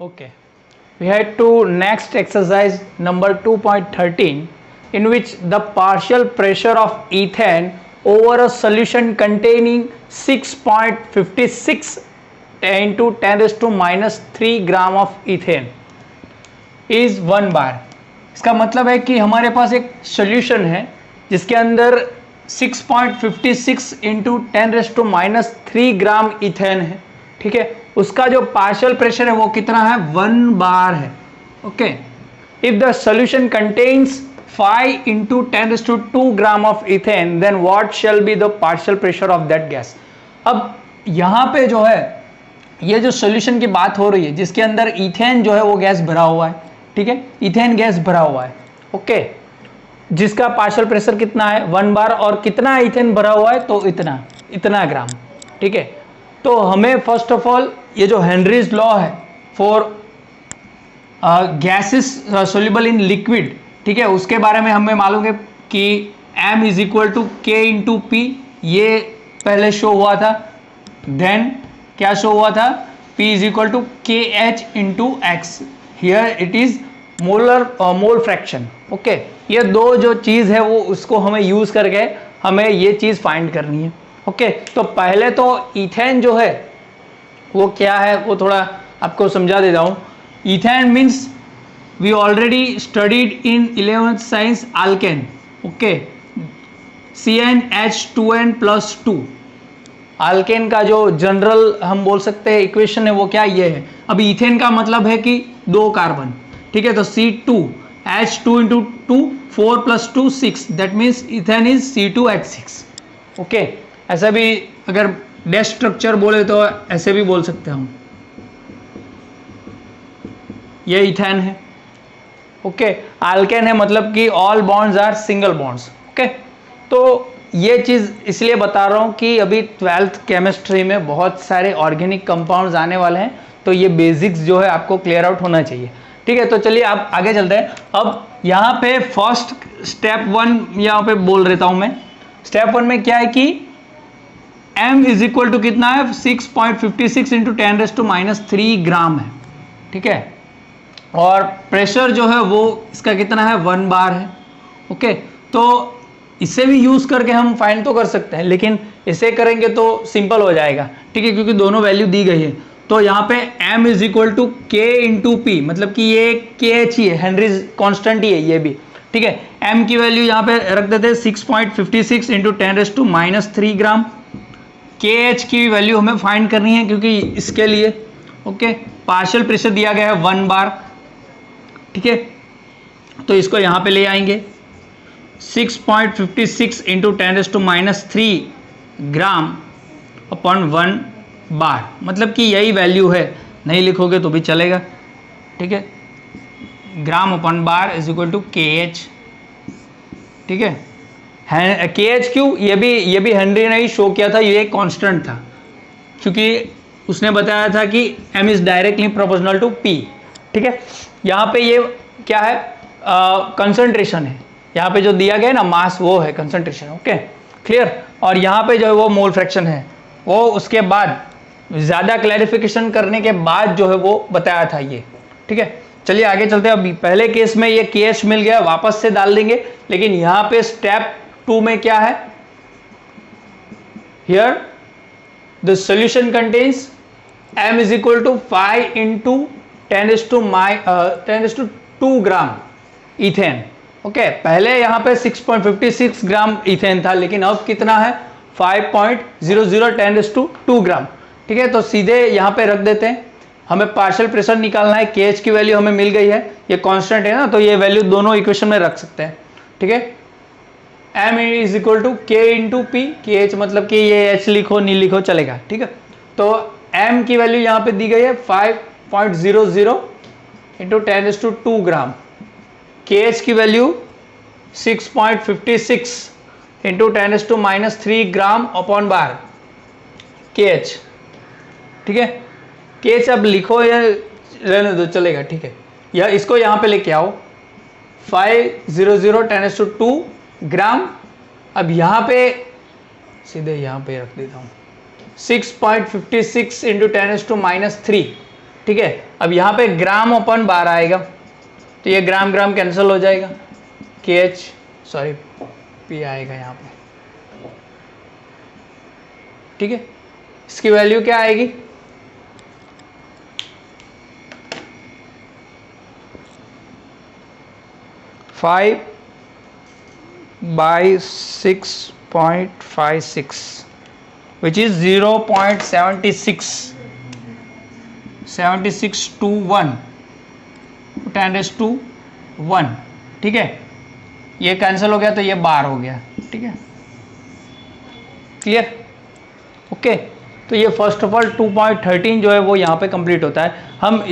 Okay, we head to next exercise number 2.13, in which the partial pressure of ethane over a solution containing 6.56 into 10 raised to minus 3 gram of ethane is 1 बार। इसका मतलब है कि हमारे पास एक solution है जिसके अंदर 6.56 into 10 raise to minus 3 gram ethane है, ठीक है। उसका जो पार्शियल प्रेशर है वो कितना है, 1 बार है। Okay, if the solution contains 5 into 10 raise to 2 gram of ethane then what shall be the partial pressure of that gas. अब यहाँ पे जो है ये जो सोल्यूशन की बात हो रही है जिसके अंदर इथेन जो है वो गैस भरा हुआ है, ठीक है, इथेन गैस भरा हुआ है। ओके, जिसका पार्शियल प्रेशर कितना है, 1 बार, और कितना इथेन भरा हुआ है तो इतना ग्राम, ठीक है। तो हमें फर्स्ट ऑफ ऑल ये जो हेनरीज लॉ है for gases soluble in liquid, ठीक है, उसके बारे में हमें मालूम है कि m इज इक्वल टू के इंटू पी, ये पहले शो हुआ था। देन क्या शो हुआ था, p is equal to K H into x, here it is mole fraction. Okay, ये दो जो चीज़ है वो उसको हमें यूज़ करके हमें ये चीज़ फाइंड करनी है। ओके, तो पहले तो इथेन जो है वो क्या है वो थोड़ा आपको समझा देता हूँ। Ethane means we already studied in 11th science alkane. Okay, CnH2n+2 alkane का जो जनरल हम बोल सकते हैं इक्वेशन है वो क्या ये है। अब इथेन का मतलब है कि 2 कार्बन, ठीक है, तो C2H2 into 2 4 + 2 6, that means ethane is C2H6। Okay, ऐसा भी अगर डैश स्ट्रक्चर बोले तो ऐसे भी बोल सकते हैं हम, ये इथेन है। ओके, अल्केन है मतलब कि all bonds are single bonds. Okay, तो ये चीज़ इसलिए बता रहा हूँ कि अभी 12th केमिस्ट्री में बहुत सारे ऑर्गेनिक कंपाउंड्स आने वाले हैं, तो ये बेसिक्स जो है आपको क्लियर आउट होना चाहिए, ठीक है। तो चलिए आप आगे चलते हैं। अब यहाँ पे फर्स्ट स्टेप 1 यहाँ पे बोल देता हूँ मैं। स्टेप 1 में क्या है कि m इज इक्वल टू कितना है, 6.56 इंटू 10 रेज़ टू माइनस 3 ग्राम है, ठीक है, और प्रेशर जो है वो इसका कितना है, 1 बार है। ओके, तो इसे भी यूज़ करके हम फाइंड तो कर सकते हैं, लेकिन इसे करेंगे तो सिंपल हो जाएगा, ठीक है, क्योंकि दोनों वैल्यू दी गई है। तो यहाँ पे m इज इक्वल टू के इंटू पी, मतलब कि ये के एच ही है, हेनरीज कॉन्स्टेंट ही है ये भी, ठीक है। m की वैल्यू यहाँ पे रख देते हैं 6.56 इंटू 10 रेज़ टू माइनस 3 ग्राम। के एच की वैल्यू हमें फाइंड करनी है क्योंकि इसके लिए ओके पार्शियल प्रेशर दिया गया है 1 बार, ठीक है, तो इसको यहाँ पे ले आएंगे 6.56 into 10 raise to minus 3 gram upon 1 bar, मतलब कि यही वैल्यू है, नहीं लिखोगे तो भी चलेगा, ठीक है। Gram upon bar is equal to K H, ठीक है। के एच क्यों, ये भी हेनरी ने ही शो किया था, ये कांस्टेंट था क्योंकि उसने बताया था कि m is directly proportional to p, ठीक है। यहाँ पे ये क्या है, कंसंट्रेशन है, यहाँ पे जो दिया गया है ना मास वो है कंसंट्रेशन। Okay, clear. और यहाँ पे जो है वो मोल फ्रैक्शन है, वो उसके बाद ज़्यादा क्लैरिफिकेशन करने के बाद जो है वो बताया था ये, ठीक है। चलिए आगे चलते हैं। अभी पहले केस में ये केस मिल गया, वापस से डाल देंगे, लेकिन यहाँ पे स्टेप 2 में क्या है, here the solution contains m is equal to 5 into 10 raise to 2 gram ethane. Okay, पहले यहाँ पे 6.56 ग्राम इथेन था, लेकिन अब कितना है, 5.00 10 रेज़ टू 2 ग्राम, ठीक है। तो सीधे यहाँ पे रख देते हैं, हमें पार्शियल प्रेशर निकालना है, के एच की वैल्यू हमें मिल गई है, ये कांस्टेंट है ना, तो ये वैल्यू दोनों इक्वेशन में रख सकते हैं, ठीक है। m इज इक्वल टू के इंटू पी, के एच मतलब कि ये h लिखो नहीं लिखो चलेगा, ठीक है। तो m की वैल्यू यहाँ पे दी गई है 5.00 इंटू 10 रेज़ टू 2 ग्राम, के एच की value 6.56 into 10 raise to minus 3 gram upon bar के एच, ठीक है। के एच अब लिखो या रहने दो चलेगा, ठीक है। या इसको यहाँ पे लेके आओ 500 10 रेज़ टू 2 ग्राम। अब यहाँ पे सीधे यहाँ पे रख देता हूँ 6.56 इंटू 10 रेज़ टू माइनस 3, ठीक है। अब यहाँ पे ग्राम अपन बार आएगा तो ये ग्राम ग्राम कैंसिल हो जाएगा, पी आएगा यहाँ पे, ठीक है। इसकी वैल्यू क्या आएगी, 5/6.56 which is 0.76 to 1 10⁻⁴, ठीक है। ये कैंसिल हो गया तो ये बार हो गया, ठीक है, क्लियर, ओके। तो ये फर्स्ट ऑफ ऑल 2.13 जो है वो यहाँ पे कंप्लीट होता है। हम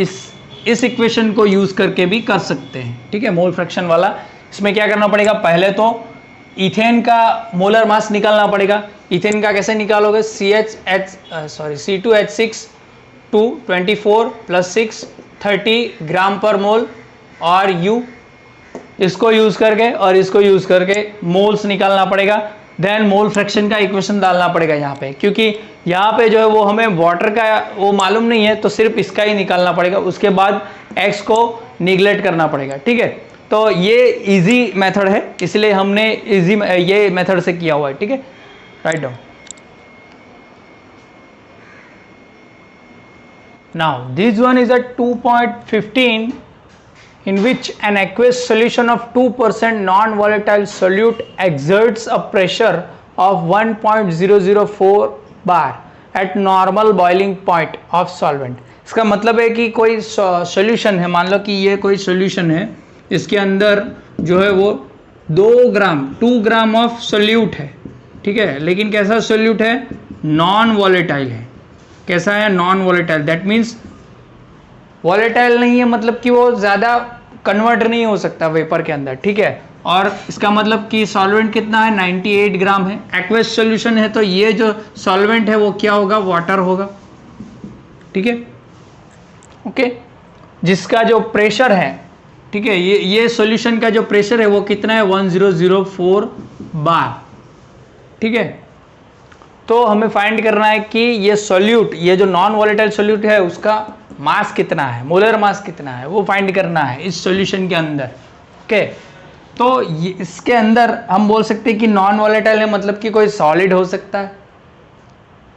इस इक्वेशन को यूज करके भी कर सकते हैं, ठीक है, मोल फ्रैक्शन वाला। इसमें क्या करना पड़ेगा, पहले तो इथेन का मोलर मास निकालना पड़ेगा। इथेन का कैसे निकालोगे, C2H6 2 24 + 6 30 ग्राम पर मोल, और U इसको यूज करके और इसको यूज करके मोल्स निकालना पड़ेगा। देन मोल फ्रैक्शन का इक्वेशन डालना पड़ेगा यहाँ पे, क्योंकि यहाँ पे जो है वो हमें वाटर का वो मालूम नहीं है, तो सिर्फ इसका ही निकालना पड़ेगा। उसके बाद x को निगलेक्ट करना पड़ेगा, ठीक है। तो ये इजी मेथड है, इसलिए हमने ये मेथड से किया हुआ है, ठीक है। Write down. Now this one is a 2.15 in which an aqueous solution of 2% non-volatile solute exerts a pressure of 1.004 bar at normal boiling point of solvent। इसका मतलब है कि कोई सॉल्यूशन है, मान लो कि ये कोई सॉल्यूशन है, इसके अंदर जो है वो 2 ग्राम ऑफ सोल्यूट है, ठीक है। लेकिन कैसा सोल्यूट है, नॉन वॉलेटाइल है। कैसा है, non volatile, that means volatile नहीं है, मतलब कि वो ज़्यादा कन्वर्ट नहीं हो सकता वेपर के अंदर, ठीक है। और इसका मतलब कि सॉल्वेंट कितना है, 98 ग्राम है। एक्वेस सॉल्यूशन है तो ये जो सॉल्वेंट है वो क्या होगा, वाटर होगा, ठीक है, ओके। जिसका जो प्रेशर है, ठीक है, ये सॉल्यूशन का जो प्रेशर है वो कितना है, 1004 बार, ठीक है। तो हमें फाइंड करना है कि ये सॉल्यूट, ये जो नॉन वॉलेटाइल सॉल्यूट है उसका मास कितना है, मोलर मास कितना है, वो फाइंड करना है इस सॉल्यूशन के अंदर, ओके। तो इसके अंदर हम बोल सकते हैं कि नॉन वॉलेटाइल है, मतलब कि कोई सॉलिड हो सकता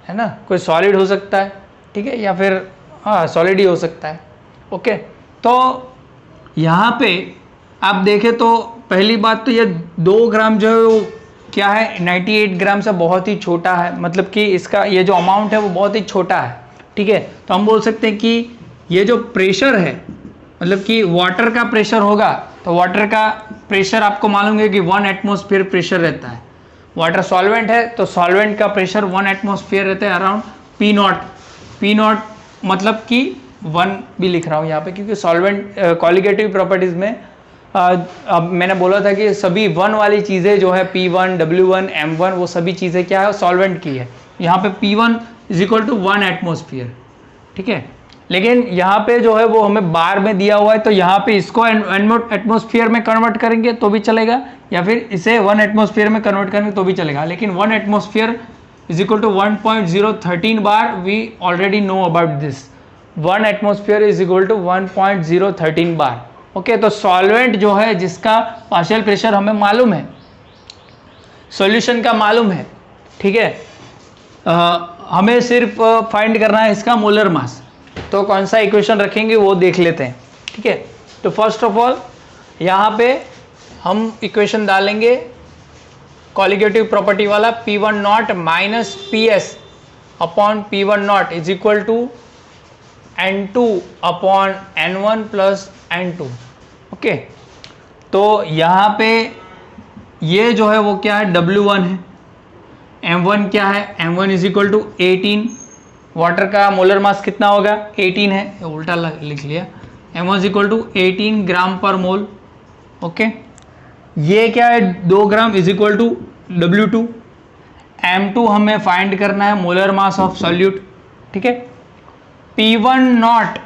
है ना, कोई सॉलिड हो सकता है, ठीक है, या फिर हाँ सॉलिड ही हो सकता है, ओके। तो यहाँ पे आप देखें तो पहली बात तो ये 2 ग्राम जो है वो क्या है, 98 ग्राम से बहुत ही छोटा है, मतलब कि इसका ये जो अमाउंट है वो बहुत ही छोटा है, ठीक है। तो हम बोल सकते हैं कि ये जो प्रेशर है, मतलब कि वाटर का प्रेशर होगा, तो वाटर का प्रेशर आपको मालूम है कि 1 एटमॉस्फेयर प्रेशर रहता है। वाटर सॉल्वेंट है तो सॉल्वेंट का प्रेशर 1 एटमॉस्फेयर रहता है, अराउंड P0 मतलब कि 1 भी लिख रहा हूँ यहाँ पे, क्योंकि सॉल्वेंट कॉलिगेटिव प्रॉपर्टीज में अब मैंने बोला था कि सभी 1 वाली चीज़ें जो है P1 W1 M1 वो सभी चीज़ें क्या है, सॉल्वेंट की है। यहाँ पे P1 = 1 एटमॉस्फेयर, ठीक है। लेकिन यहाँ पे जो है वो हमें बार में दिया हुआ है, तो यहाँ पे इसको एटमॉस्फेयर में कन्वर्ट करेंगे तो भी चलेगा, या फिर इसे 1 एटमॉस्फेयर में कन्वर्ट करेंगे तो भी चलेगा। लेकिन 1 atmosphere = 1.013 bar, we already know about this. 1 atmosphere = 1.013 bar, okay. तो सॉल्वेंट जो है जिसका पार्शियल प्रेशर हमें मालूम है, सॉल्यूशन का मालूम है, ठीक है, हमें सिर्फ फाइंड करना है इसका मोलर मास। तो कौन सा इक्वेशन रखेंगे वो देख लेते हैं, ठीक है। तो फर्स्ट ऑफ ऑल यहाँ पे हम इक्वेशन डालेंगे कॉलिगेटिव प्रॉपर्टी वाला, P10 minus PS upon P10 is equal to N2 upon N1 plus N2, okay. तो यहाँ पे ये जो है वो क्या है, W1 है, M1 क्या है, M1 is equal to 18। Water का मोलर मास कितना होगा, 18 है, उल्टा लिख लिया, M1 इज इक्वल टू 18 ग्राम पर मोल, ओके। ये क्या है, 2 gram is equal to W2। M2 हमें फाइंड करना है, मोलर मास ऑफ सॉल्यूट, ठीक है। P10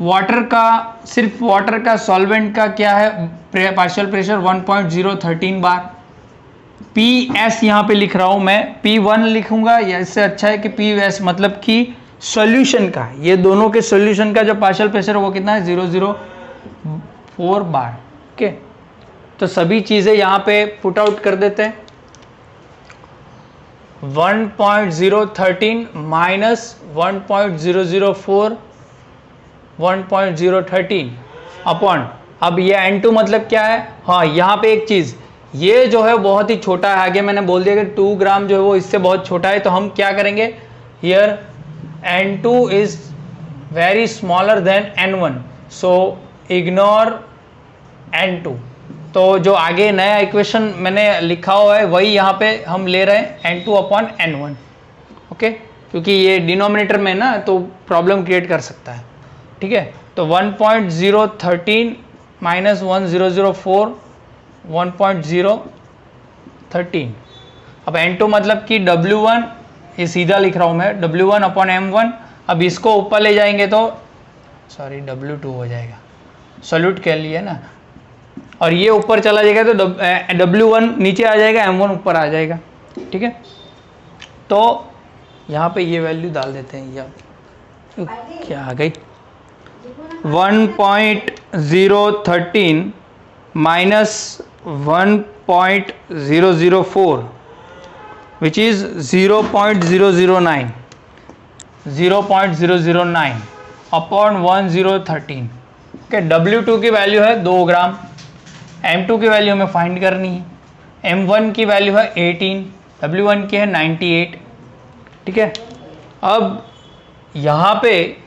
वाटर का, सिर्फ वाटर का सॉल्वेंट का क्या है, पार्शियल प्रेशर 1.013 बार। PS यहाँ पे लिख रहा हूँ मैं, P1 लिखूंगा या इससे अच्छा है कि PS, मतलब कि सॉल्यूशन का, ये दोनों के सॉल्यूशन का जो पार्शियल प्रेशर है वो कितना है 004 बार। ओके, तो सभी चीजें यहाँ पे पुट आउट कर देते हैं। 1.013 माइनस 1.004 1.013 अपॉन, अब ये N2 मतलब क्या है, हाँ यहाँ पे एक चीज, ये जो है बहुत ही छोटा है, आगे मैंने बोल दिया कि 2 ग्राम जो है वो इससे बहुत छोटा है, तो हम क्या करेंगे, here N2 is very smaller than N1, so ignore N2। तो जो आगे नया इक्वेशन मैंने लिखा हुआ है वही यहाँ पे हम ले रहे हैं N2 अपॉन N1। ओके, क्योंकि ये डिनोमिनेटर में ना तो प्रॉब्लम क्रिएट कर सकता है। ठीक है, तो 1.013 माइनस 1004 1.013। अब N2 मतलब कि W1, ये सीधा लिख रहा हूँ मैं, W1 अपॉन M1। अब इसको ऊपर ले जाएंगे तो सॉरी W2 हो जाएगा, सॉल्यूट कर लिया ना, और ये ऊपर चला जाएगा तो W1 नीचे आ जाएगा, M1 ऊपर आ जाएगा। ठीक है, तो यहाँ पे ये वैल्यू डाल देते हैं, या क्या आ गई 1.013 minus 1.004 which is 0.009 upon 1013। Okay, W2 की वैल्यू है 2 ग्राम, M2 की वैल्यू हमें फाइंड करनी है, M1 की वैल्यू है 18, W1 की है 98। ठीक है, अब यहाँ पे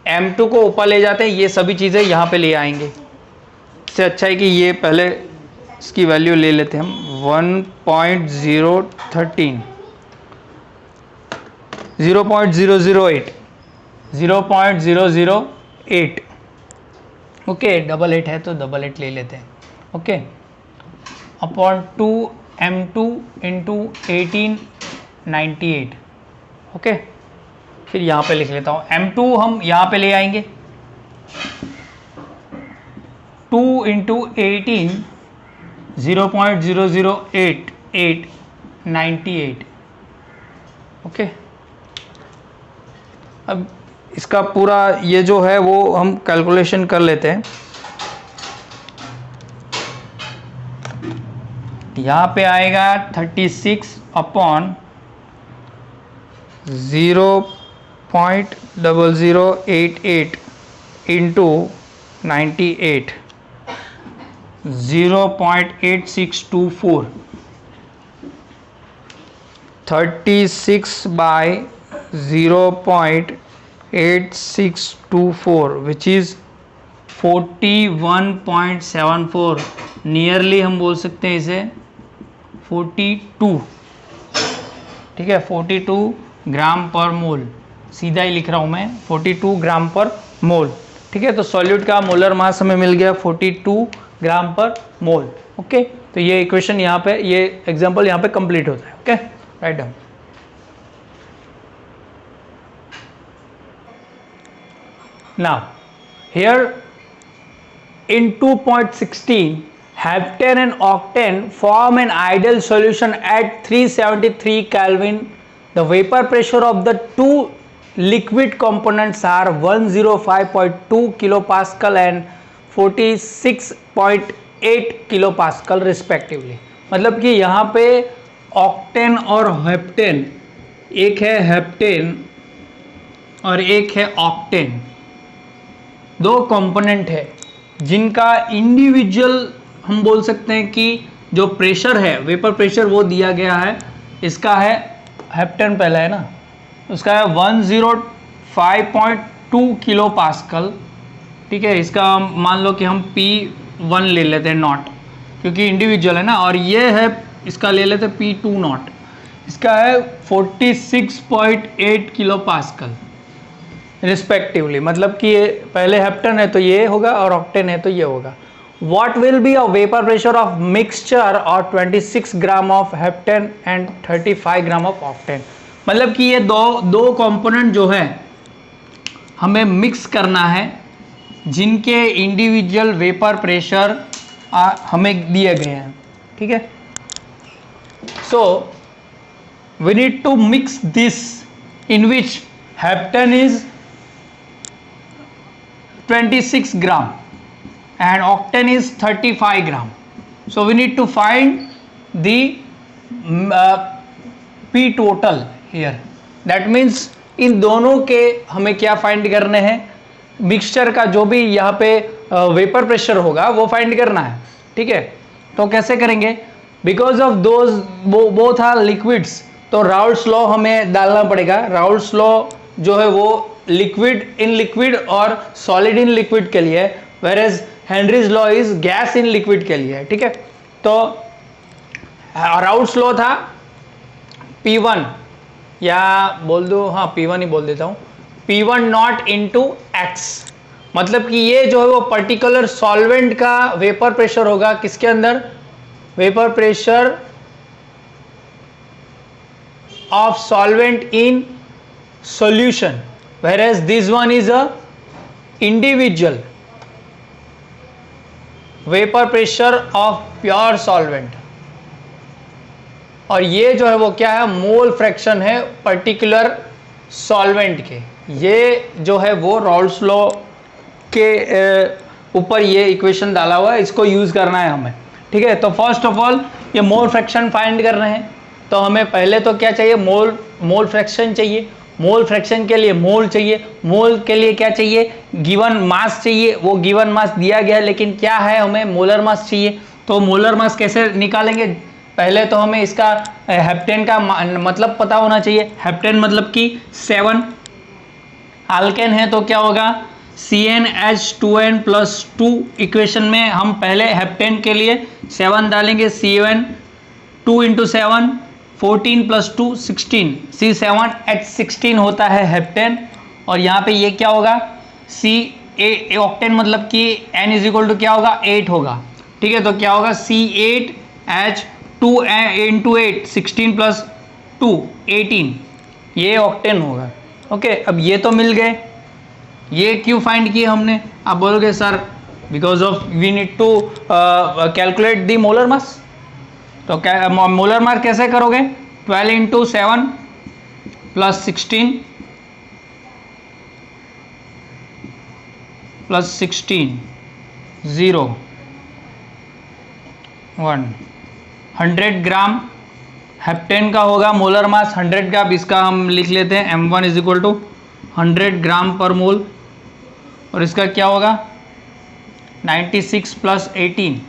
M2 को ऊपर ले जाते हैं, ये सभी चीज़ें यहाँ पे ले आएंगे। इससे अच्छा है कि ये पहले इसकी वैल्यू ले लेते हैं हम, 1.013 0.008 ओके, 88 है तो 88 ले लेते हैं। Okay, upon 2M2 into 1898। Okay, फिर यहाँ पे लिख लेता हूँ, M2 हम यहाँ पे ले आएंगे, 2 इंटू 18 0.00898। ओके, अब इसका पूरा ये जो है वो हम कैलकुलेशन कर लेते हैं। यहाँ पे आएगा 36 upon 0.0088 into 98 0.8624 36 by 0.8624 which is 41.74, nearly हम बोल सकते हैं इसे 42। ठीक है, 42 ग्राम पर मोल, सीधा ही लिख रहा हूँ मैं, 42 ग्राम पर मोल। ठीक है, तो सॉल्यूट का मोलर मास हमें मिल गया 42 ग्राम पर मोल। ओके, तो ये इक्वेशन यहाँ पे, ये एग्जांपल यहाँ पे कंप्लीट होता है। Okay, write down. Now, here in 2.16, heptane and octane form an ideal solution at 373 Kelvin. The vapor pressure of the two liquid components are 105.2 kilopascal and 46.8 kilopascal respectively. मतलब कि यहाँ पे ऑक्टेन और heptane, एक है heptane और एक है ऑक्टेन, दो कंपोनेंट है जिनका इंडिविजुअल हम बोल सकते हैं कि जो प्रेशर है, वेपर प्रेशर वो दिया गया है। इसका है हेप्टेन पहला है ना, उसका है 105.2 किलो पास्कल। ठीक है, इसका मान लो कि हम P1 ले लेते हैं नॉट, क्योंकि इंडिविजुअल है ना, और ये है इसका ले लेते हैं P2 नॉट, इसका है 46.8 किलो पास्कल रिस्पेक्टिवली। मतलब कि ये पहले हेप्टेन है तो ये होगा और ऑक्टेन है तो ये होगा। What will be a vapor pressure of mixture और 26 gram of heptane and 35 gram of octane. मतलब कि ये दो कंपोनेंट जो है हमें मिक्स करना है, जिनके इंडिविजुअल वेपर प्रेशर हमें दिए गए हैं। ठीक है, so we need to mix this in which heptane is 26 gram and octane is 35 gram. So we need to find the P total here. That means इन दोनों के हमें क्या फाइंड करने हैं, मिक्सचर का जो भी यहाँ पे वेपर प्रेशर होगा वो फाइंड करना है, ठीक है। तो कैसे करेंगे, because of those both are liquids, तो राउल्ट्स लॉ हमें डालना पड़ेगा। राउल्ट्स लॉ जो है वो लिक्विड इन लिक्विड और सॉलिड इन लिक्विड के लिए, whereas Henry's law is gas in liquid के लिए, ठीक है। तो राउल्ट्स लॉ था P1, या बोल दो, हाँ P1 ही बोल देता हूँ, P1 नॉट इंटू एक्स, मतलब कि ये जो है वो पर्टिकुलर सॉल्वेंट का वेपर प्रेशर होगा किसके अंदर, vapour pressure of solvent in solution, whereas this one is a individual vapor pressure of pure solvent, और ये जो है वो क्या है, मोल फ्रैक्शन है पर्टिकुलर सॉल्वेंट के। ये जो है वो राउल्ट्स लॉ के ऊपर ये इक्वेशन डाला हुआ है, इसको यूज करना है हमें, ठीक है। तो फर्स्ट ऑफ ऑल ये मोल फ्रैक्शन फाइंड कर रहे हैं, तो हमें पहले तो क्या चाहिए, मोल फ्रैक्शन चाहिए। मोल फ्रैक्शन के लिए मोल चाहिए, मोल के लिए क्या चाहिए, गिवन मास चाहिए। वो गिवन मास दिया गया है, लेकिन क्या है, हमें मोलर मास चाहिए। तो मोलर मास कैसे निकालेंगे, पहले तो हमें इसका हेप्टेन का मतलब पता होना चाहिए। हेप्टेन मतलब कि 7, आल्केन है तो क्या होगा, CnH2n+2। इक्वेशन में हम पहले हेप्टेन के लिए 7 डालेंगे, Cn 2 × 7 14 + 2 16, C7H16 होता है हेप्टेन। और यहाँ पे ये क्या होगा, ऑक्टेन मतलब कि N = क्या होगा, 8 होगा, ठीक है। तो क्या होगा, C8H2 × 8 16 + 2 18, ये ऑक्टेन होगा, ओके। अब ये तो मिल गए, ये क्यों फाइंड किए हमने, आप बोलोगे sir because of we need to calculate the molar mass. तो क्या मोलर मास कैसे करोगे, 12 × 7 + 16 + 16 0 1, 100 ग्राम हेप्टेन का होगा मोलर मास 100 ग्राम। इसका हम लिख लेते हैं M1 = 100 ग्राम पर मोल, और इसका क्या होगा 96 + 18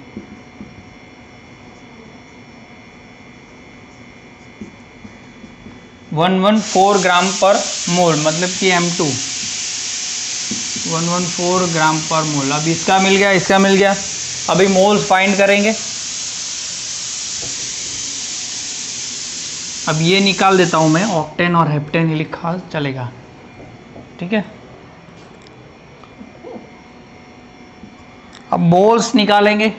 114 ग्राम पर मोल, मतलब कि M2 114 ग्राम पर मोल। अब इसका मिल गया, इसका मिल गया, अभी मोल्स फाइंड करेंगे। अब ये निकाल देता हूं मैं, ऑक्टेन और हेप्टेन ही लिखा चलेगा, ठीक है। अब मोल्स निकालेंगे,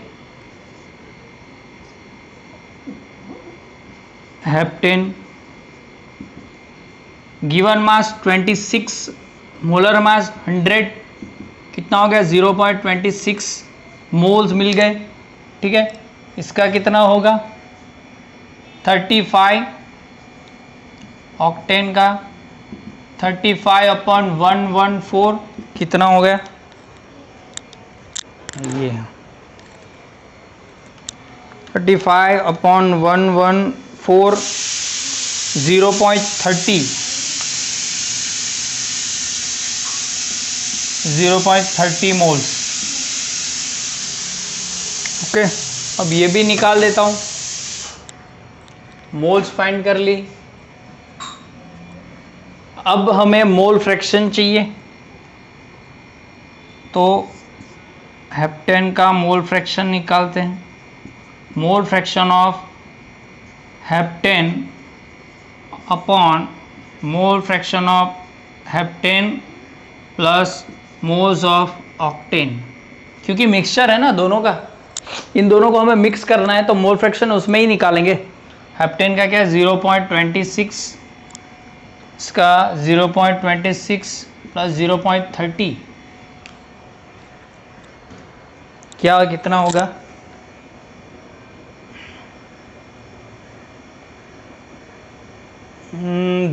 heptane given mass 26, molar mass 100, कितना हो गया 0.26 मोल्स मिल गए, ठीक है। इसका कितना होगा 35, ऑक्टेन का 35/114 कितना हो गया, ये 35/114 0.30 मोल्स, ओके। अब ये भी निकाल देता हूं, मोल्स फाइंड कर ली। अब हमें मोल फ्रैक्शन चाहिए, तो हेप्टेन का मोल फ्रैक्शन निकालते हैं। Mole fraction of heptane upon mole fraction of heptane plus moles of octane, क्योंकि मिक्सचर है ना दोनों का, इन दोनों को हमें मिक्स करना है, तो मोल फ्रैक्शन उसमें ही निकालेंगे। हेप्टेन का क्या है 0.26, इसका 0.26 + 0.30 क्या कितना होगा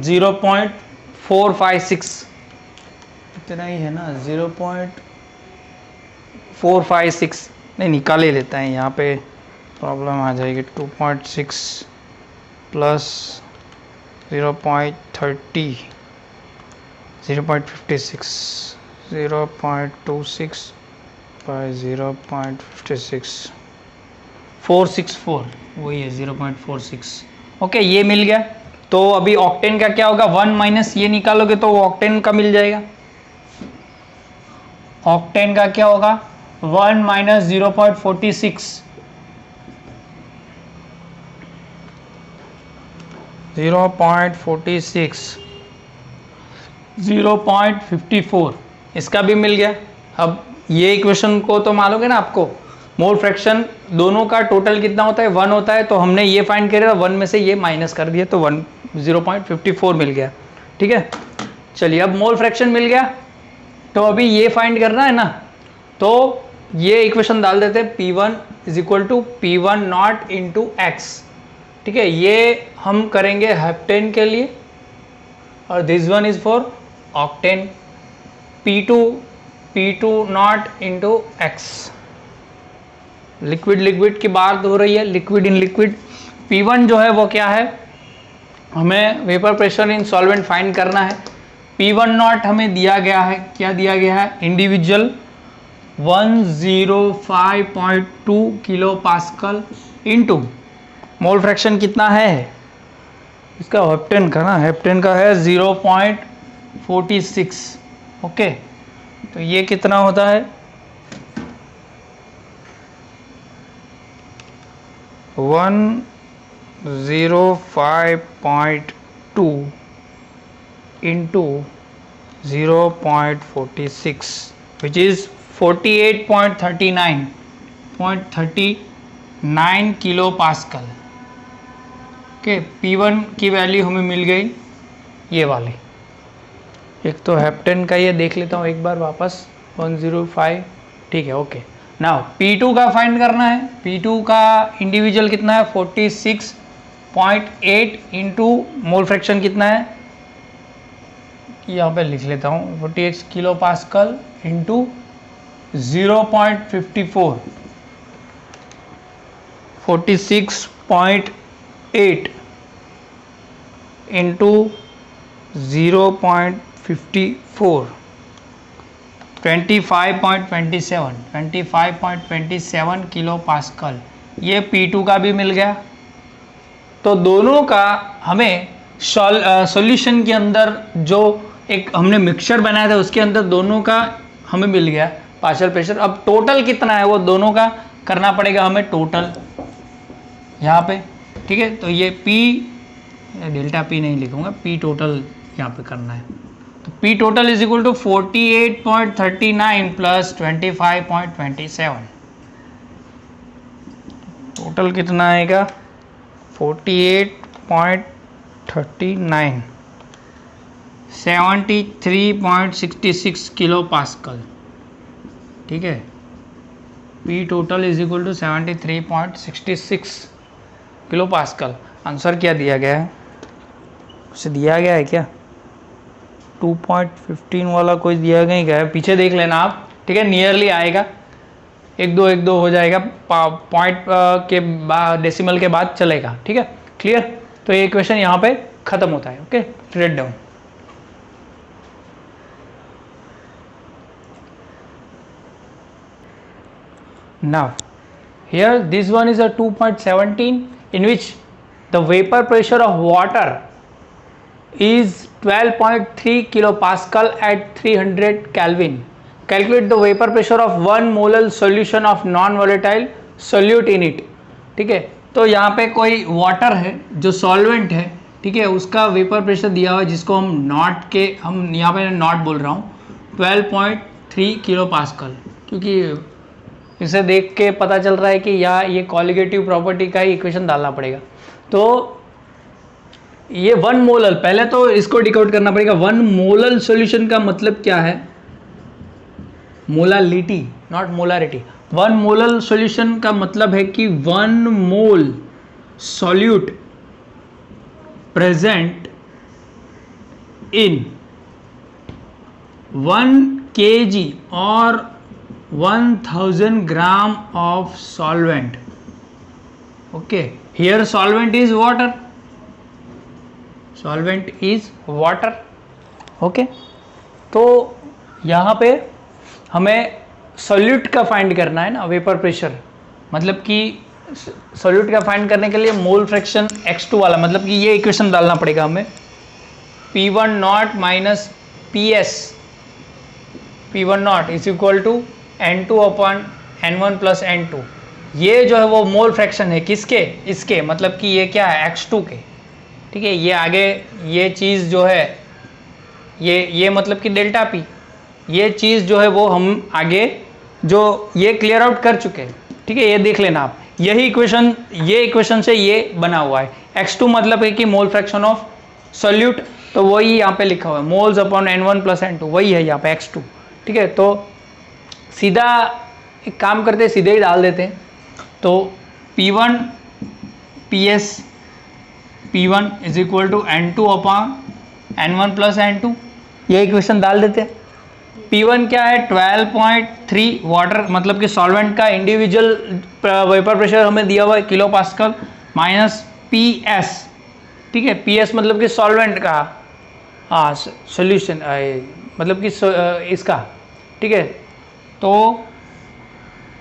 0.4 456 इतना ही है ना, 0.456 नहीं, निकाल ही लेता है, यहाँ पे प्रॉब्लम आ जाएगी। 2.6 प्लस 0.30 0.56 0.26 बाय 0.56 464 वही है 0.46। ओके, ये मिल गया। तो अभी ऑक्टेन का क्या होगा, 1 माइनस ये निकालोगे तो ऑक्टेन का मिल जाएगा। ऑक्टेन का क्या होगा, 1 माइनस 0.46 0.46 0.54 इसका भी मिल गया। अब ये इक्वेशन को तो मालूम है ना आपको, मोल फ्रैक्शन दोनों का टोटल कितना होता है, 1 होता है। तो हमने ये फाइंड किया, 1 में से ये माइनस कर दिया तो 0.54 मिल गया। ठीक है, चलिए अब मोल फ्रैक्शन मिल गया, तो अभी ये फाइंड करना है ना, तो ये इक्वेशन डाल देते हैं, P1 is equal to P1 not into x. ठीक है, ये हम करेंगे हेप्टेन के लिए और this one is for octane. P2 not into x, liquid की बात हो रही है, लिक्विड इन लिक्विड। P1 जो है वो क्या है, हमें vapour pressure in solvent find करना है। P1 नॉट हमें दिया गया है, क्या दिया गया है, individual 105.2 kilo pascal into mole fraction कितना है इसका, हेप्टेन का ना, हेप्टेन का है 0.46। ओके, तो ये कितना होता है, 105.2 into 0.46 which is 48.39 kilo pascal. Okay, P1 की वैल्यू हमें मिल गई ये वाली। एक तो हेप्टेन का ये देख लेता हूँ एक बार वापस, 105। ठीक है, ओके। नाउ P2 का फाइंड करना है। P2 का इंडिविजुअल कितना है, 46.8 इंटू मोल फ्रैक्शन कितना है, यहाँ पे लिख लेता हूँ, 48 kilo pascal into 0.54, 46.8 into 0.54, 25.27 kilo pascal. ये P2 का भी मिल गया। तो दोनों का हमें सॉल्यूशन के अंदर जो एक हमने मिक्सचर बनाया था उसके अंदर दोनों का हमें मिल गया पार्शियल प्रेशर। अब टोटल कितना है वो दोनों का करना पड़ेगा हमें टोटल यहाँ पे। ठीक है, तो ये P डेल्टा P नहीं लिखूंगा, P टोटल यहाँ पे करना है। तो P total is equal to 48.39 plus 25.27। Total कितना आएगा, 48.39, 73.66 किलो पास्कल। ठीक है, P total is equal to 73.66 kilo pascal. Answer क्या दिया गया है, उसे दिया गया है क्या, 2.15 वाला कोई दिया गया है, पीछे देख लेना आप। ठीक है, नियरली आएगा, 1-2 हो जाएगा, पॉइंट के बाद डेसिमल के बाद चलेगा। ठीक है, क्लियर। तो ये क्वेश्चन यहाँ पे खत्म होता है। Okay, write down. Now here this one is a 2.17 in which the vapor pressure of water is 12.3 kilopascal at 300 Kelvin. Calculate the vapor pressure of 1 molar solution of non-volatile solute in it. ठीक है, तो यहाँ पे कोई water है जो solvent है, ठीक है, उसका वेपर प्रेशर दिया हुआ है जिसको हम नॉट के, हम यहाँ पे नॉट बोल रहा हूँ, 12.3 किलो पास्कल, क्योंकि इसे देख के पता चल रहा है कि या ये कॉलिगेटिव प्रॉपर्टी का ही इक्वेशन डालना पड़ेगा। तो ये 1 मोलर, पहले तो इसको डिकोड करना पड़ेगा। 1 मोलर सॉल्यूशन का मतलब क्या है, molality not molarity. 1 molar solution का मतलब है कि 1 मोल solute present in 1 kg or 1000 gram of solvent. Okay, here solvent is water. Solvent is water. Okay, तो यहाँ पे हमें सोल्यूट का फाइंड करना है ना, वेपर प्रेशर, मतलब कि सोल्यूट का फाइंड करने के लिए मोल फ्रैक्शन x2 वाला, मतलब कि ये इक्वेशन डालना पड़ेगा हमें, P1 not minus P1 not is equal to N2 upon N1 plus N2। ये जो है वो मोल फ्रैक्शन है किसके, इसके, मतलब कि ये क्या है x2 के। ठीक है, ये आगे ये चीज़ जो है ये मतलब कि डेल्टा पी, ये चीज़ जो है वो हम आगे जो ये क्लियर आउट कर चुके हैं। ठीक है, ये देख लेना आप, यही इक्वेशन, ये इक्वेशन से ये बना हुआ है। x2 मतलब है कि मोल फ्रैक्शन ऑफ सोल्यूट, तो वही यहाँ पे लिखा हुआ है, moles upon N1 plus N2, वही है यहाँ पे x2। ठीक है, तो सीधा एक काम करते हैं, सीधे ही डाल देते हैं। तो P1 P1 is equal to N2 upon N1 plus N2, ये इक्वेशन डाल देते हैं। P1 क्या है 12.3 वाटर, मतलब कि सॉल्वेंट का इंडिविजुअल वेपर प्रेशर हमें दिया हुआ है किलो पास्कल, माइनस PS। ठीक है, PS मतलब कि सॉल्वेंट का, हाँ सोल्यूशन, मतलब कि इसका। ठीक है, तो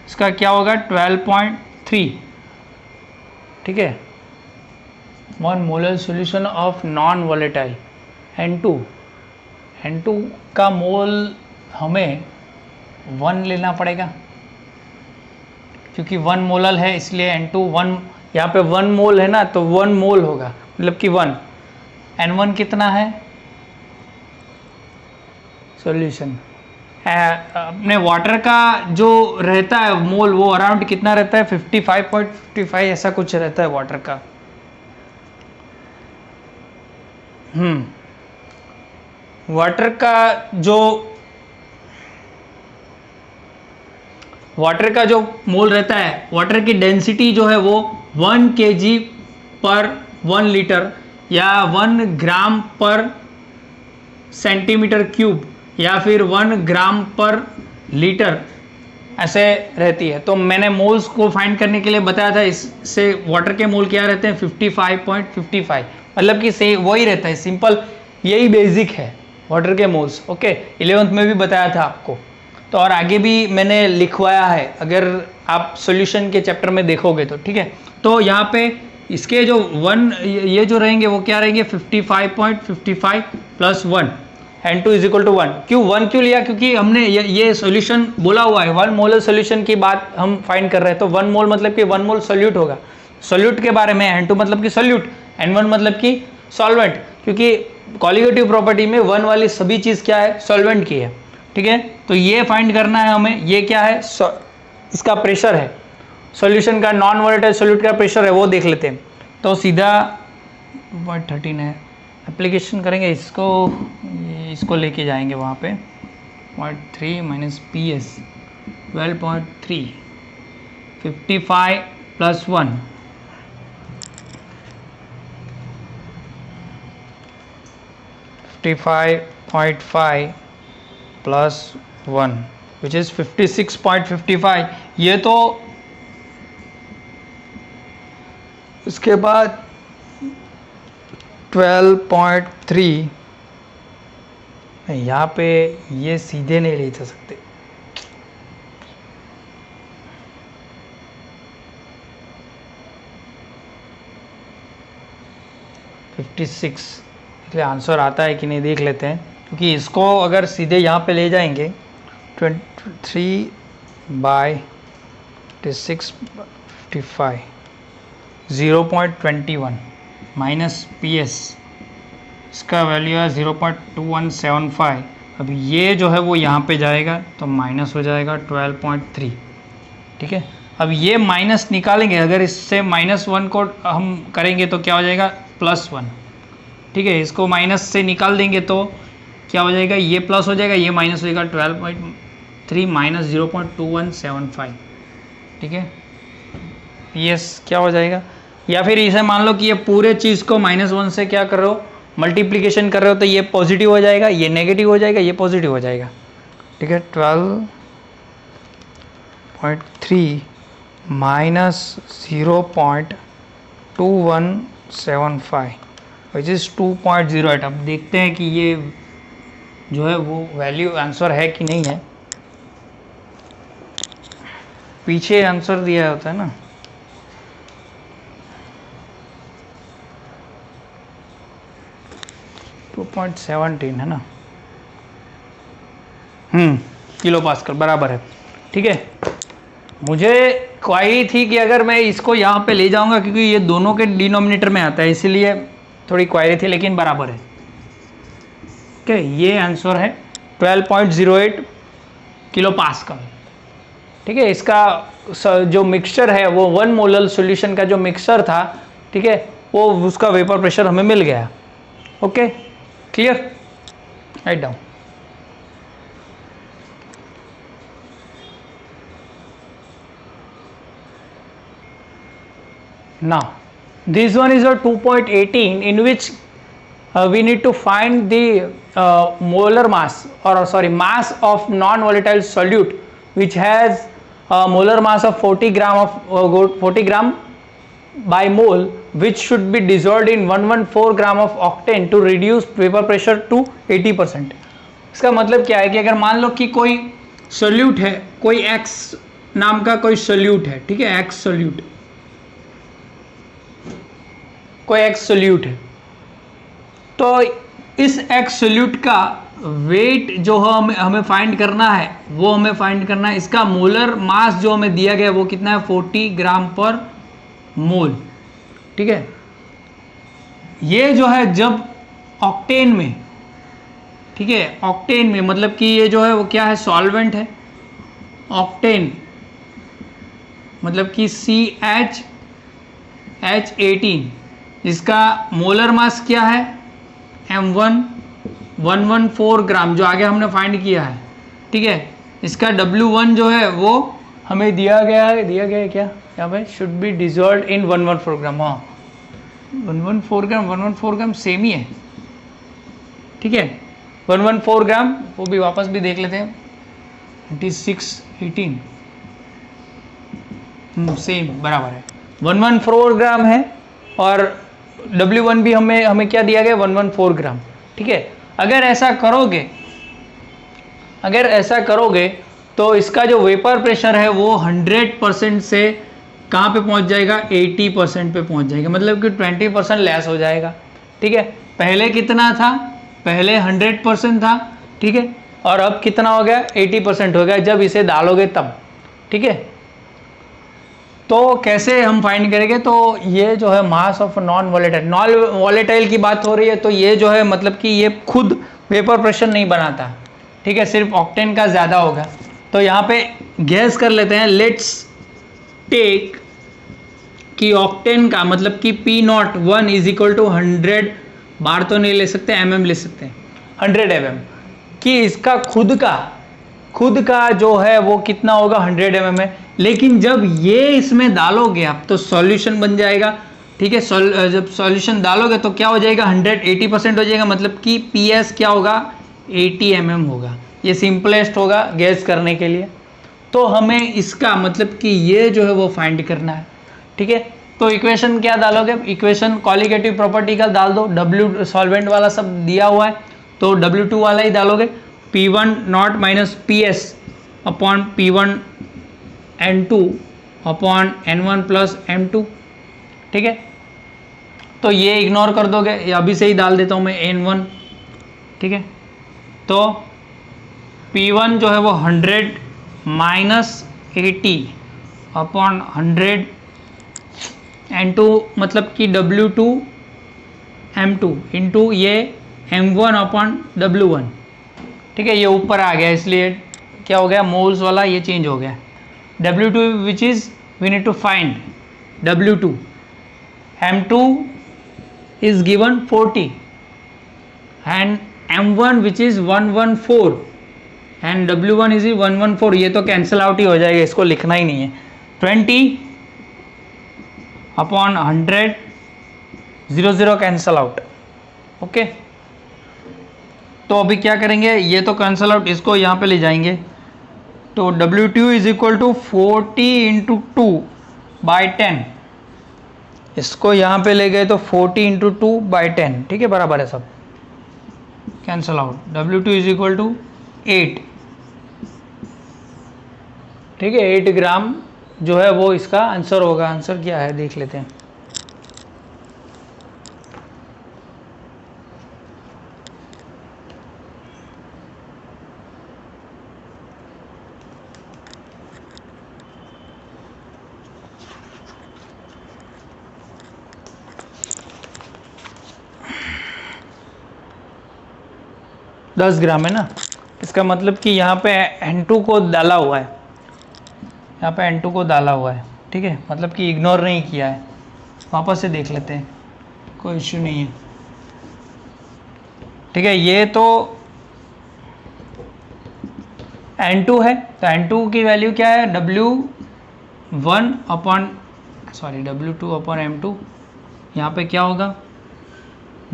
इसका क्या होगा 12.3। ठीक है, 1 molar solution of non volatile N2 का मोल हमें 1 लेना पड़ेगा, क्योंकि 1 मोलर है इसलिए N2 1, यहाँ पे 1 मोल है ना, तो 1 मोल होगा, मतलब कि 1। N1 कितना है सॉल्यूशन, अपने वाटर का जो रहता है मोल, वो अराउंड कितना रहता है 55.55 ऐसा कुछ रहता है वाटर का। वाटर का जो मोल रहता है, वाटर की डेंसिटी जो है वो 1 kg पर 1 लीटर या 1 ग्राम पर सेंटीमीटर क्यूब या फिर 1 ग्राम पर लीटर ऐसे रहती है। तो मैंने मोल्स को फाइंड करने के लिए बताया था, इससे वाटर के मोल क्या रहते हैं 55.55, मतलब कि से वही रहता है, सिंपल यही बेसिक है वाटर के मोल्स। ओके, 11th में भी बताया था आपको, तो और आगे भी मैंने लिखवाया है अगर आप सॉल्यूशन के चैप्टर में देखोगे तो। ठीक है, तो यहाँ पे इसके जो 1 ये जो रहेंगे वो क्या रहेंगे 55.55 plus 1, N2 is equal to 1। क्यों 1 क्यों लिया, क्योंकि हमने ये सॉल्यूशन बोला हुआ है, 1 मोलर सॉल्यूशन की बात हम फाइंड कर रहे हैं, तो 1 मोल मतलब कि 1 मोल सोल्यूट होगा, सोल्यूट के बारे में। N2 मतलब कि सोल्यूट, N1 मतलब कि सॉल्वेंट, क्योंकि कॉलिगेटिव प्रॉपर्टी में 1 वाली सभी चीज़ क्या है सॉल्वेंट की है। ठीक है, तो ये फाइंड करना है हमें, ये क्या है इसका प्रेशर है, सॉल्यूशन का, नॉन वोलेटाइल सॉल्यूट का प्रेशर है, वो देख लेते हैं। तो सीधा 13 है, एप्लीकेशन करेंगे इसको लेके जाएंगे वहाँ पे 0.3 minus PS 12.3 55 plus 1 55.5 plus 1 which is 56.55। ये तो इसके बाद 12.3, यहाँ पे ये सीधे नहीं ले जा सकते, इसलिए आंसर आता है कि नहीं देख लेते हैं, क्योंकि इसको अगर सीधे यहाँ पे ले जाएंगे 23/5655 0.21 माइनस PS, इसका वैल्यू है 0.2175। अब ये जो है वो यहाँ पे जाएगा तो माइनस हो जाएगा 12.3। ठीक है, अब ये माइनस निकालेंगे, अगर इससे -1 को हम करेंगे तो क्या हो जाएगा +1। ठीक है, इसको माइनस से निकाल देंगे तो क्या हो जाएगा, ये प्लस हो जाएगा, ये माइनस हो जाएगा 12.3 माइनस 0.2175। ठीक है, PS क्या हो जाएगा, या फिर इसे मान लो कि ये पूरे चीज़ को -1 से क्या कर रहे हो मल्टीप्लिकेशन कर रहे हो तो ये पॉजिटिव हो जाएगा, ये नेगेटिव हो जाएगा, ये पॉजिटिव हो जाएगा। ठीक है, 12.3 माइनस 0.2175 विच इज़ 2.08। अब देखते हैं कि ये जो है वो वैल्यू आंसर है कि नहीं है। पीछे आंसर दिया होता है ना, टू 2.17 है ना, किलो पास्कल बराबर है। ठीक है, मुझे क्वारी थी कि अगर मैं इसको यहाँ पे ले जाऊंगा, क्योंकि ये दोनों के डिनोमिनेटर में आता है, इसीलिए थोड़ी क्वारी थी, लेकिन बराबर है। ठीक है, ये आंसर है 12.08 किलो पास्कल। ठीक है, इसका जो मिक्सचर है वो 1 मोलर सॉल्यूशन का जो मिक्सचर था, ठीक है, वो उसका वेपर प्रेशर हमें मिल गया। Okay, clear, write down. Now, this one is a 2.18 in which we need to find the molar mass, or sorry, mass of non-volatile solute which has a molar mass of 40 gram of 40 gram by mole, which should be dissolved in 114 gram of octane to reduce vapor pressure to 80%। इसका मतलब क्या है कि अगर मान लो कि कोई solute है, कोई X नाम का कोई सोल्यूट है, ठीक है, X सोल्यूट, कोई X सोल्यूट है, तो इस X सोल्यूट का वेट जो हमें फाइंड करना है, वो हमें फाइंड करना है। इसका मोलर मास जो हमें दिया गया है वो कितना है, 40 ग्राम पर मोल। ठीक है, ये जो है जब ऑक्टेन में, ठीक है, ऑक्टेन में मतलब कि ये जो है वो क्या है, सॉल्वेंट है। ऑक्टेन मतलब कि CH18, इसका मोलर मास क्या है, M1 114 ग्राम, जो आगे हमने फाइंड किया है। ठीक है, इसका W1 जो है वो हमें दिया गया है क्या यहाँ पे, शुड बी डिजॉल्व इन 114 ग्राम। हाँ, 114 ग्राम सेम ही है। ठीक है, 114 ग्राम, वो भी वापस भी देख लेते हैं, 2618 सेम बराबर है, 114 ग्राम है, और W1 भी हमें क्या दिया गया, 114 ग्राम। ठीक है, अगर ऐसा करोगे तो इसका जो वेपर प्रेशर है वो 100% से कहाँ पे पहुँच जाएगा, 80% पे पहुँच जाएगा, मतलब कि 20% लेस हो जाएगा। ठीक है, पहले कितना था, पहले 100% था। ठीक है, और अब कितना हो गया, 80% हो गया जब इसे डालोगे तब। ठीक है, तो कैसे हम फाइंड करेंगे, तो ये जो है मास ऑफ नॉन वॉलेटाइल की बात हो रही है, तो ये जो है मतलब कि ये खुद वेपर प्रेशर नहीं बनाता। ठीक है, सिर्फ ऑक्टेन का ज़्यादा होगा। तो यहाँ पे गैस कर लेते हैं, लेट्स टेक कि ऑक्टेन का मतलब कि P01 इज इक्वल टू 100 बार तो नहीं ले सकते, mm ले सकते हैं, 100 mm, कि इसका खुद का जो है वो कितना होगा, 100 mm है। लेकिन जब ये इसमें डालोगे आप तो सॉल्यूशन बन जाएगा। ठीक है, जब सॉल्यूशन डालोगे तो क्या हो जाएगा, 180% हो जाएगा, मतलब कि PS क्या होगा, 80 mm होगा। ये सिंपलेस्ट होगा गैस करने के लिए। तो हमें इसका मतलब कि ये जो है वो फाइंड करना है। ठीक है, तो इक्वेशन क्या डालोगे, इक्वेशन कॉलिगेटिव प्रॉपर्टी का डाल दो, W सॉल्वेंट वाला सब दिया हुआ है तो W2 वाला ही डालोगे, P1 not minus PS upon P1 N2 upon N1 plus M2। ठीक है, तो ये इग्नोर कर दोगे, ये अभी से ही डाल देता हूँ मैं N1। ठीक है, तो P1 जो है वो 100 माइनस 80 अपॉन 100 N2 मतलब कि W2 M2 इंटू ये M1 अपॉन W1। ठीक है, ये ऊपर आ गया, इसलिए क्या हो गया, मोल्स वाला ये चेंज हो गया। W2 which is we need to find W2, M2 is given 40 and M1 which is 114 and W1 is 114, ये तो कैंसिल आउट ही हो जाएगा, इसको लिखना ही नहीं है। 20 अपॉन 100, 0 0 कैंसिल आउट, ओके, तो अभी क्या करेंगे, ये तो कैंसल आउट, इसको यहाँ पे ले जाएंगे, तो W2 is equal to 40 into 2/10, इसको यहाँ पे ले गए तो 40 इंटू 2/10, ठीक है, बराबर है सब, cancel out. W2 is equal to 8, ठीक है, 8 ग्राम जो है वो इसका आंसर होगा। आंसर क्या है देख लेते हैं। दस ग्राम है ना, इसका मतलब कि यहाँ पे N2 को डाला हुआ है, यहाँ पे N2 को डाला हुआ है, ठीक है, मतलब कि इग्नोर नहीं किया है। वापस से देख लेते हैं, कोई इश्यू नहीं है, ठीक है। ये तो N2 है, तो N2 की वैल्यू क्या है, W2/M2, यहाँ पे क्या होगा,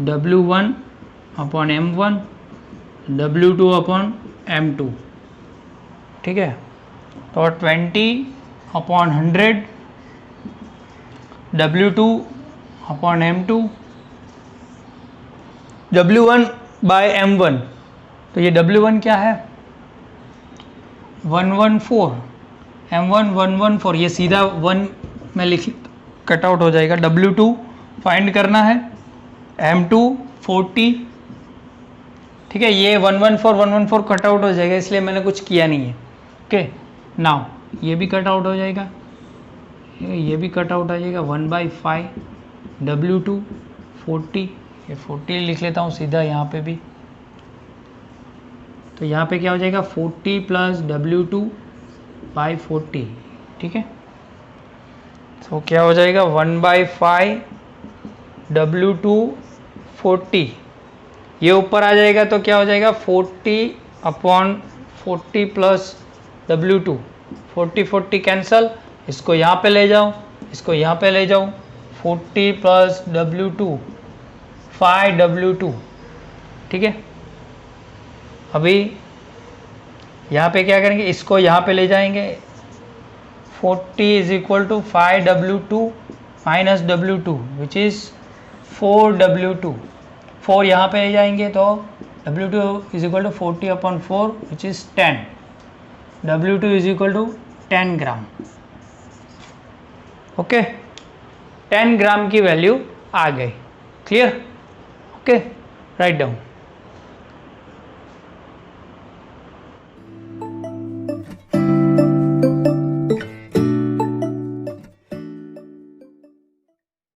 W1/M1, W2/M2, ठीक है, तो 20/100 W2/M2, W1/M1, तो ये W1 क्या है 114, M1 114, ये सीधा 1 में लिख, कट आउट हो जाएगा। W2 फाइंड करना है, M2 40, ठीक है, ये 114 कट आउट हो जाएगा, इसलिए मैंने कुछ किया नहीं है। ओके, नाउ ये भी कट आउट हो जाएगा, ये भी कट आउट आ जाएगा, 1/5 W2 40, ये 40 लिख लेता हूँ सीधा यहाँ पे भी, तो यहाँ पे क्या हो जाएगा 40 प्लस W2/40, ठीक है, तो क्या हो जाएगा 1/5 W2 40, ये ऊपर आ जाएगा तो क्या हो जाएगा 40/40 प्लस W2, 40 कैंसल, इसको यहाँ पे ले जाओ, इसको यहाँ पे ले जाओ, 40 प्लस W2 5W2, ठीक है। अभी यहाँ पे क्या करेंगे, इसको यहाँ पे ले जाएंगे, 40 is equal to 5W2 minus W2 which is 4W2, 4 यहाँ पे ले जाएंगे तो W2 is equal to 40/4 which is 10, W2 is equal to 10 gram. Okay, 10 gram की वैल्यू आ गई, क्लियर। Okay, write down.